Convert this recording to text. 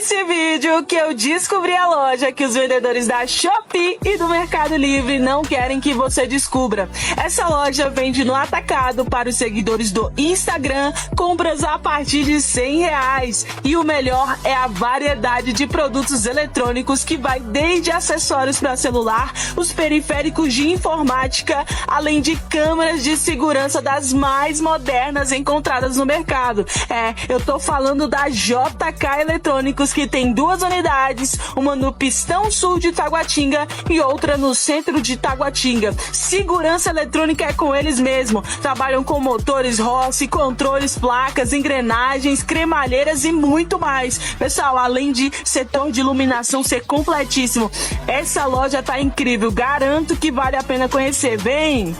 nesse vídeo que eu descobri a loja que os vendedores da Shopee e do Mercado Livre não querem que você descubra. Essa loja vende no atacado para os seguidores do Instagram, compras a partir de R$100. E o melhor é a variedade de produtos eletrônicos que vai desde acessórios para celular, os periféricos de informática, além de câmeras de segurança das mais modernas encontradas no mercado. Eu tô falando da JK Eletrônicos, que tem 2 unidades, uma no Pistão Sul de Taguatinga e outra no centro de Taguatinga. Segurança eletrônica é com eles mesmo. Trabalham com motores Rossi, controles, placas, engrenagens, cremalheiras e muito mais. Pessoal, além de setor de iluminação ser completíssimo, essa loja tá incrível. Garanto que vale a pena conhecer. Vem!